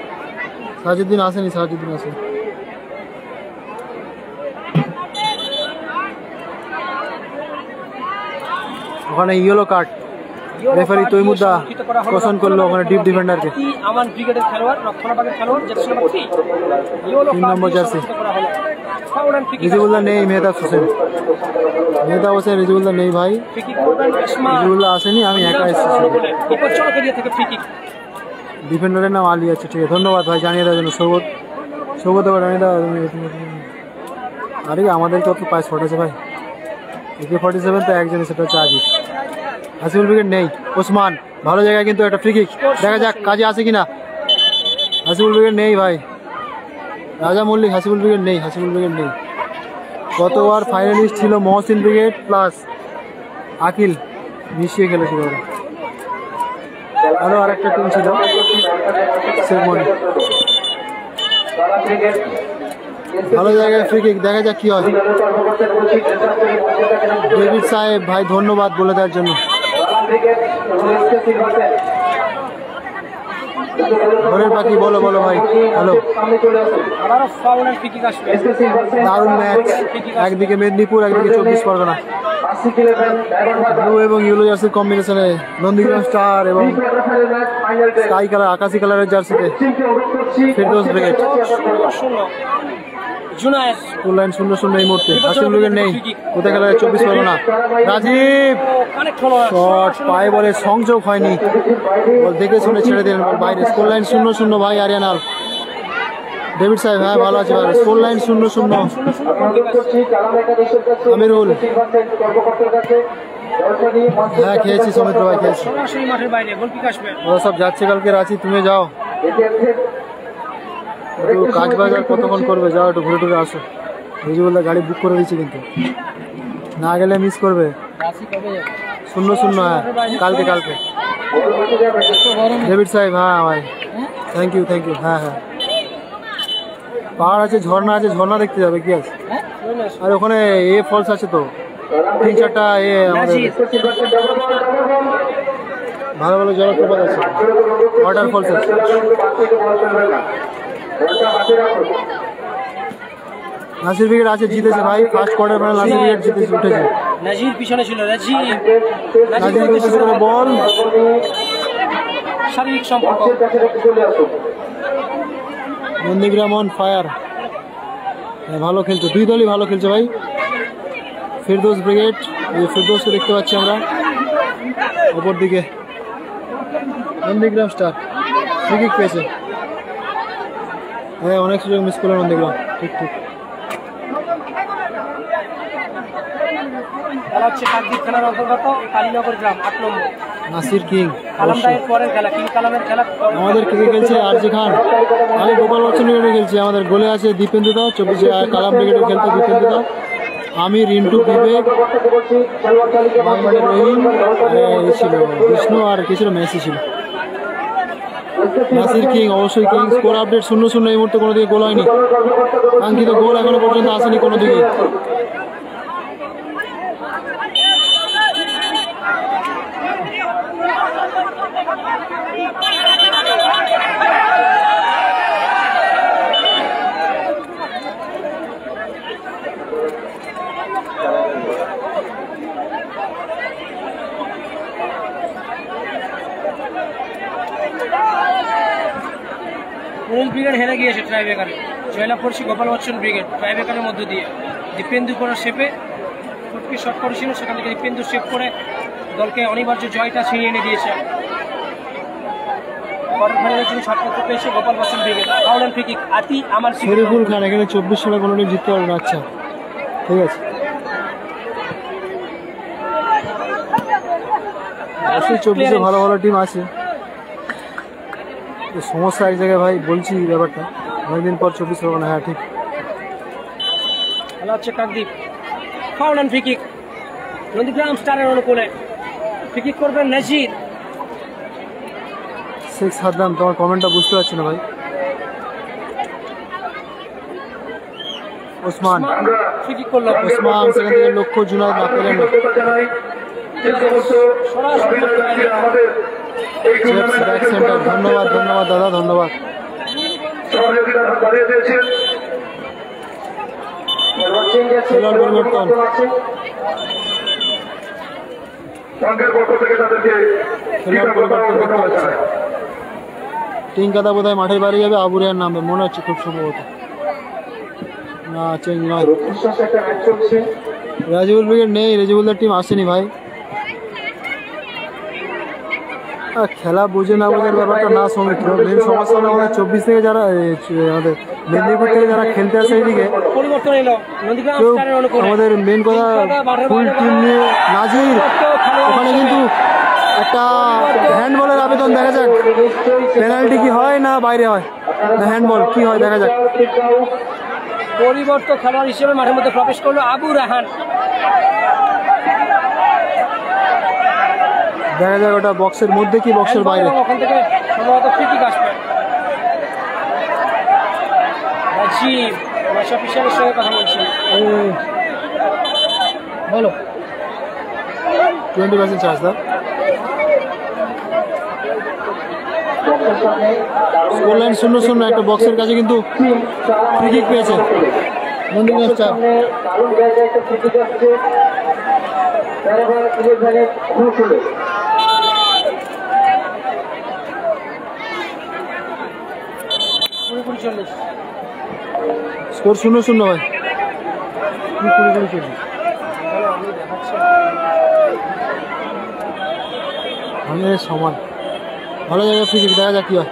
D: সাহাজুদ্দিন আসেনি। ওখানে ইয়েলো কার্ড, রেফারি তৈমুদ্দা কোশন করলো ওখানে ডিপ ডিফেন্ডারকে।
B: আমান ব্রিগেডের খেলোয়াড়, রক্ষণভাগের খেলোয়াড়, জার্সি নাম্বার 3
D: 3 নম্বর জার্সি। রিজুবুল্লাহ নেই, মেহতাব হোসেন রিজুবুল্লাহ নেই ভাই। রিজুবুল্লাহ আসেনি, আমি একা এসেছি। ডিফেন্ডারের নাম আলী আছে, ঠিক আছে। ধন্যবাদ ভাই জানিয়ে দেওয়ার জন্য। সৌগত জানিয়ে দেওয়া। আরে আমাদের কত পায়ে শট আছে ভাই। AK-47 তো একজনই, সেটা হচ্ছে আজিজ। হাসিবুল ব্রিগেড নেই। ওসমান ভালো জায়গায় কিন্তু একটা ফ্রি কিক, দেখা যাক কাজে আসে কিনা। হাসিবুল ব্রিগেড নেই ভাই। রাজা মল্লিক, হাসিবুল ব্রিগেড নেই। গতবার ফাইনালিস্ট ছিল মহসিন ব্রিগেড প্লাস আকিল। মিশিয়ে খেলেছিল ওরা। আরো আরেকটা টিম ছিল সেগমনি। ভালো জায়গায় ফ্রি কিক, দেখা যাক কি হয়। ডেভিড সাহেব ভাই ধন্যবাদ বলে দেওয়ার জন্য। ঘরের পাখি বলো বলো ভাই। হ্যালো, দারুণ ম্যাচ। একদিকে মেদিনীপুর, একদিকে 24 পরগনা। ব্লু এবং ইয়েলো জার্সির কম্বিনেশনে নন্দীগ্রাম স্টার এবং স্কাই কালার আকাশি কালারের জার্সিতে ফেরদৌস ব্রিগেড। স্কুল লাইন 0-0 এই মুহূর্তে। হাসিম ব্রিগেড নেই, কোথায় খেলা 24 পরগনা। রাজীব শট পায়ে বলে সংযোগ হয়নি, বল দেখে শুনে ছেড়ে দিলেন বাইরে। স্কুল লাইন 0-0 ভাই আরিয়ানাল। ডেভিড সাহেব হ্যাঁ ভালো আছে ভাই। School line 0-0। আমিরুল হ্যাঁ খেয়েছি, সৌমিত্র ভাই খেয়েছি। ওরা সব যাচ্ছে কালকে। রাঁচি তুমি যাও, একটু কাজ বাজার কতক্ষণ করবে, যাও একটু ঘুরে টুরে আসো। রিজুবুলদা গাড়ি বুক করে দিচ্ছি, কিন্তু না গেলে মিস করবে। 0-0 হ্যাঁ কালকে কালকে। ডেভিড সাহেব হ্যাঁ ভাই থ্যাংক ইউ থ্যাংক ইউ। হ্যাঁ হ্যাঁ পাহাড় আছে, ঝর্ণা আছে, ঝর্ণা দেখতে যাবে কি আছে। আর ওখানে এ ফলস আছে তো 3-4টা এ আমাদের ভালো ভালো জলপ্রপাত আছে, ওয়াটার ফলস আছে। নাসির ব্রিগেড আছে, জিতেছে ভাই first quarter final. Nasir brigade জিতেছে, উঠেছে।
B: নাজির পিছনে ছিল,
D: নাজির পিছনে বল,
B: শারীরিক সম্পর্ক।
D: নন্দীগ্রাম অন ফায়ার, ভালো খেলছে, দুই দলই ভালো খেলছে ভাই। ফেরদৌস ব্রিগেড, এই ফেরদৌসকে দেখতে পাচ্ছি আমরা ওপর দিকে। নন্দীগ্রাম স্টার ফ্রি কিক পেয়েছে, হ্যাঁ অনেক সুযোগ মিস করলো নন্দীগ্রাম। ঠিক ঠিক
B: খেলা হচ্ছে কাকদ্বীপ থানার অন্তর্গত কালীনগর গ্রাম 8 নম্বর।
D: নাসির কিং
B: কালামদায়ের পরের খেলা, কিং কালামের খেলা।
D: আমাদের কে খেলছে আরজি খান, আমি গোপাল বচ্চন ব্রিগেডে খেলছি। আমাদের গোলে আছে দীপেন্দু দা, 24 কালাম ব্রিগেডে খেলতে দীপেন্দু দা, আমি রিন্টু বিবেক, রহিম ছিল বিষ্ণু, আর কে ছিল মেসি ছিল। নাসির কিং অবশ্যই কিং। স্কোর আপডেট 0-0 এই মুহূর্তে কোনো দিকে গোল হয়নি, কাঙ্ক্ষিত গোল এখনো পর্যন্ত আসেনি কোনো দিকে।
B: ব্রিগেড হেরে গিয়েছে ট্রাইবেকারে, জয়লাভ করছে গোপাল বচ্চন ব্রিগেড ট্রাইবেকারের মধ্য দিয়ে। দীপেন্দু করার শেপে ফটকে শট করেছিল, সেখান থেকে দীপেন্দু শেপ করে দলকে অনিবার্য জয়টা ছিনিয়ে এনে দিয়েছে। কোয়ার্টার ফাইনালের জন্য শট করতে পেয়েছে Gopal Bachchan brigade. Foul and free kick আতি আমার
D: শরীফুল খান এখানে 24 সালে কোনো দিন জিততে পারবে না। আচ্ছা ঠিক আছে, অবশ্যই 24-এ ভালো ভালো টিম আছে। সমস্যা এক জায়গায় ভাই বলছি ব্যাপারটা, অনেকদিন পর 24 পরগনা। হ্যাঁ ঠিক।
B: খেলা হচ্ছে Kakdwip, foul and free kick Nandigram স্টারের অনুকূলে। ফ্রি কিক করবেন নাজির।
D: শেখ সাদ্দাম, তোমার কমেন্টটা বুঝতে পারছি না ভাই। ওসমান
B: ফ্রি কিক করলো,
D: ওসমান সেখান থেকে লক্ষ্য জুনায়েদ না পেলেন না। ব্যাক সেন্টার, ধন্যবাদ ধন্যবাদ দাদা, ধন্যবাদ। খেলোয়াড় পরিবর্তন, খেলোয়াড় পরিবর্তন দেখতে পাচ্ছি। টিঙ্কাদা বোধহয় মাঠের বাইরে যাবে, আবুরিয়ার নামবে মনে হচ্ছে খুব সম্ভবত। না চেঞ্জ নয়, রাজিবুল ব্রিগেড নেই, রাজিবুলদার টিম আসেনি ভাই। খেলা বুঝে না বোঝার ব্যাপারটা না, সৌমিত্র মেন সমস্যা হলো আমাদের 24 থেকে যারা আমাদের মেদিনীপুর থেকে যারা খেলতে আসে এইদিকে আমাদের মেন কথা ফুল টিম নিয়ে নাজির। ওখানে কিন্তু একটা হ্যান্ডবলের আবেদন, দেখা যাক পেনাল্টি কি হয় না বাইরে হয়, না হ্যান্ডবল কি হয় দেখা যাক।
B: পরিবর্তন খেলোয়াড় হিসেবে মাঠের মধ্যে প্রবেশ করলো আবু রাহান।
D: দেখা যাক ওটা বক্সের মধ্যে কি বক্সের বাইরে।
B: ওখান থেকে সম্ভবত ফ্রি কিক আসবে। রাজীব ম্যাচ অফিসিয়ালের সঙ্গে কথা বলছি। বলো
D: 20% চার্জ দাও। স্কোর লাইন 0-0, একটা বক্সের কাছে কিন্তু ফ্রি কিক পেয়েছে নন্দীগ্রাম স্টার।
C: দারুণ জায়গায় একটা ফ্রি কিক আসছে,
D: স্কোর 0-0 ভাই। সমান ভালো জায়গায় ফ্রি কিক, দেখা যাক কি হয়।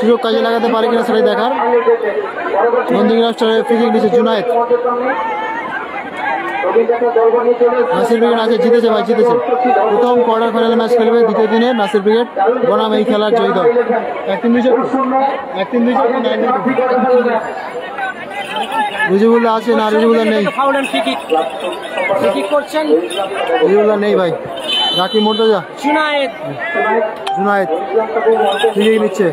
D: সুযোগ কাজে লাগাতে পারে কিনা সেটাই দেখার। নন্দীগ্রাম স্টারের ফ্রি কিক নিচ্ছে জুনায়েদ। নাসির ব্রিগেড আছে, জিতেছে ভাই, জিতেছে। প্রথম কোয়ার্টার ফাইনাল ম্যাচ খেলবে দ্বিতীয় দিনে নাসির ব্রিগেড বনাম এই খেলার জয়ী দল। 1-3 রিজিবুল্লাহ আছে না? রিজিবুল্লাহ নেই, রিজিবুল্লাহ নেই ভাই। রাকিব মুর্তজা, জুনায়েদ ফ্রি কিক নিচ্ছে।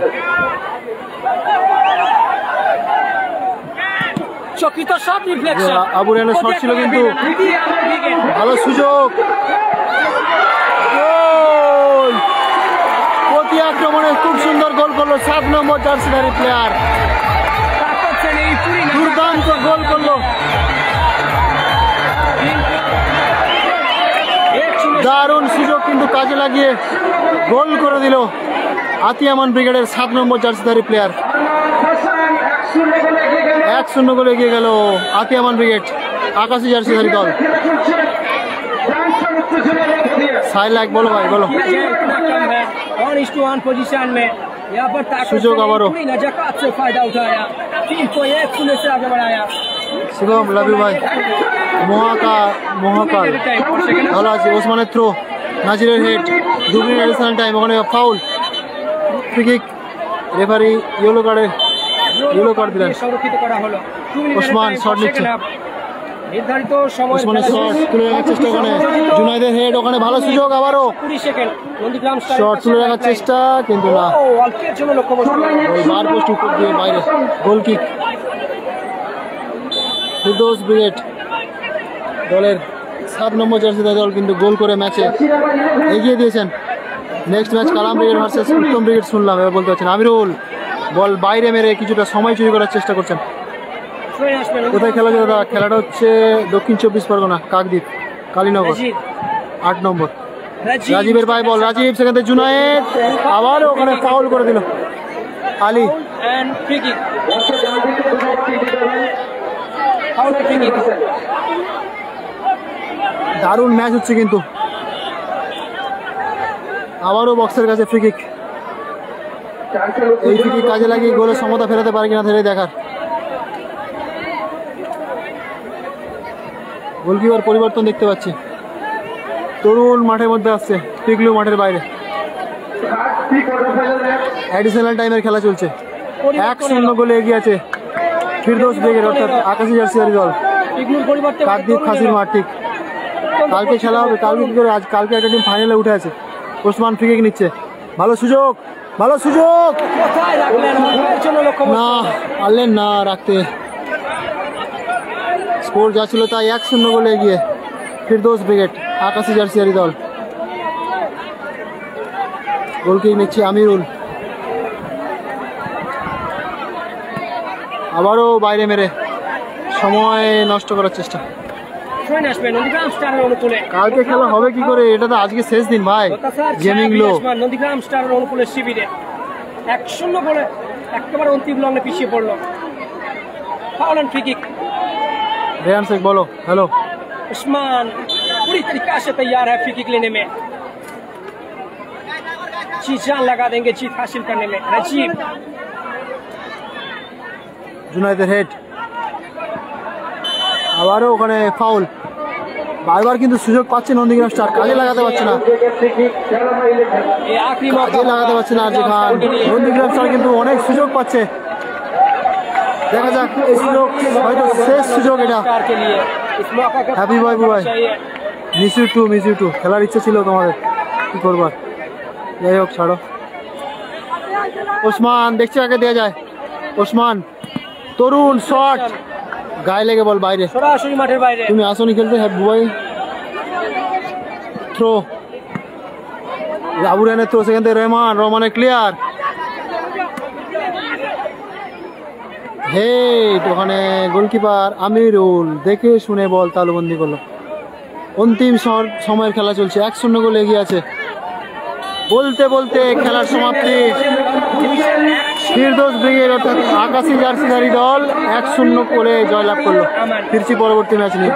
D: আবু রেহানের শট ছিল কিন্তু ভালো সুযোগ। গোল! প্রতি আক্রমণে খুব সুন্দর গোল করলো 7 নম্বর জার্সিধারী প্লেয়ার। দুর্দান্ত গোল করলো, দারুণ সুযোগ কিন্তু কাজে লাগিয়ে গোল করে দিল আতিয়ামান ব্রিগেডের 7 নম্বর জার্সিধারী প্লেয়ার। 1-0 গোলে এগিয়ে গেল আতিয়ামান ব্রিগেড, আকাশি জার্সিধারী দল। সাইলাক বলো ভাই, বলো। সুযোগ আবারও শিবম, লাভ ইউ ভাই। মহাকাল ভালো আছে। ওসমানের থ্রো, নাজিরের হেড, 2 মিনিট অ্যাডিশনাল টাইম, ওখানে foul. Free kick, referee yellow card দিলেন। ওসমান শট নিচ্ছে, ওসমানের শট তুলে রাখার চেষ্টা, ওখানে জুনায়েদের হেড, ওখানে ভালো সুযোগ আবারও শট তুলে রাখার চেষ্টা, কিন্তু না, বার পোস্ট উপর দিয়ে বাইরে। গোল কিক। ফিরদৌস ব্রিগেড দলের 7 নম্বর জার্সিধারী দল কিন্তু গোল করে ম্যাচে এগিয়ে দিয়েছেন। নেক্সট ম্যাচ কালাম ব্রিগেড ভার্সেস উত্তম ব্রিগেড শুনলাম, এবার বলতে পারছেন। আমিরুল বল বাইরে মেরে কিছুটা সময় চুরি করার চেষ্টা করছেন। কোথায় খেলা হচ্ছে দাদা? খেলাটা হচ্ছে দক্ষিণ 24 পরগনা, কাকদ্বীপ, কালীনগর, 8 নম্বর। রাজীবের পায়ে বল, রাজীব, সেখানে জুনায়েদ, আবার ওখানে ফাউল করে দিল আলী। দারুণ ম্যাচ হচ্ছে কিন্তু, আবারও বক্সের কাছে ফ্রি কিক। এই ফ্রি কিক কাজে লাগিয়ে গোলের সমতা ফেরাতে পারে কিনা সেটাই দেখার। গোলকিপার পরিবর্তন দেখতে পাচ্ছি, তরুণ মাঠের মধ্যে আসছে, পিকলু মাঠের বাইরে। অ্যাডিশনাল টাইমের খেলা চলছে, 1-0 গোলে এগিয়ে আছে ফিরদৌস ব্রিগেড, অর্থাৎ আকাশি জার্সিধারী দল। কাকদ্বীপ খাসির মাঠ, ঠিক কালকে খেলা হবে। কালকে কি করে? কালকে একটা টিম ফাইনালে উঠে আছে। ওসমান ফ্রি কিক নিচ্ছে, ভালো সুযোগ, ভালো সুযোগ, না পারলেন না রাখতে। স্কোর যা ছিল তাই 1-0 গোলে এগিয়ে ফিরদৌস ব্রিগেড, আকাশি জার্সিধারী দল। গোল কিক নিচ্ছে আমিরুল, আবারও বাইরে মেরে সময় নষ্ট করার চেষ্টা। কালকে খেলা হবে কি করে? এটা তো আজকে শেষ দিন ভাই। গেমিং লো
B: নন্দীগ্রাম স্টারের অনুকূলের শিবিরে 1-0 গোলে একেবারে অন্তিম লগ্নে পিছিয়ে পড়লো। Foul and free kick.
D: Rehan Sheikh बोलो। हेलो
B: उस्मान पूरी तरीका से तैयार है फ्री किक लेने में, जी जान लगा देंगे जीत हासिल करने में। राजीव,
D: জুনায়েদের হেড, আবারও ওখানে ফাউল। বারবার কিন্তু সুযোগ পাচ্ছে নন্দীগ্রাম স্টার, কাজে লাগাতে পারছে না, কাজে লাগাতে পারছে না আরজি খান। নন্দীগ্রাম স্টার কিন্তু অনেক সুযোগ পাচ্ছে, দেখা যাক এই সুযোগ হয়তো শেষ সুযোগ এটা।
B: स्टार के लिए इस मौका का
D: happy bye bye, miss you too. খেলার ইচ্ছে ছিল তোমাদের, কি করবার, যাই হোক ছাড়ো। ওসমান দেখছি আগে দেওয়া যায়, ওসমান তরুণ শট, গায়ে লেগে বল বাইরে।
B: সরাসরি মাঠের বাইরে।
D: তুমি আসনি খেলতে, হ্যাঁ বুবাই থ্রো, রাবুরানের থ্রো, সেখান থেকে রহমানের ক্লিয়ার, হে ওখানে গোলকিপার আমিরুল দেখে শুনে বল তালুবন্দি করলো। অন্তিম সময়ের খেলা চলছে, 1-0 গোলে এগিয়ে আছে। বলতে বলতে খেলার সমাপ্তি, ফিরদৌস ব্রিগেড অর্থাৎ আকাশী জার্সিধারী দল 1-0 করে জয়লাভ করলো। ফিরছি পরবর্তী ম্যাচ নিয়ে।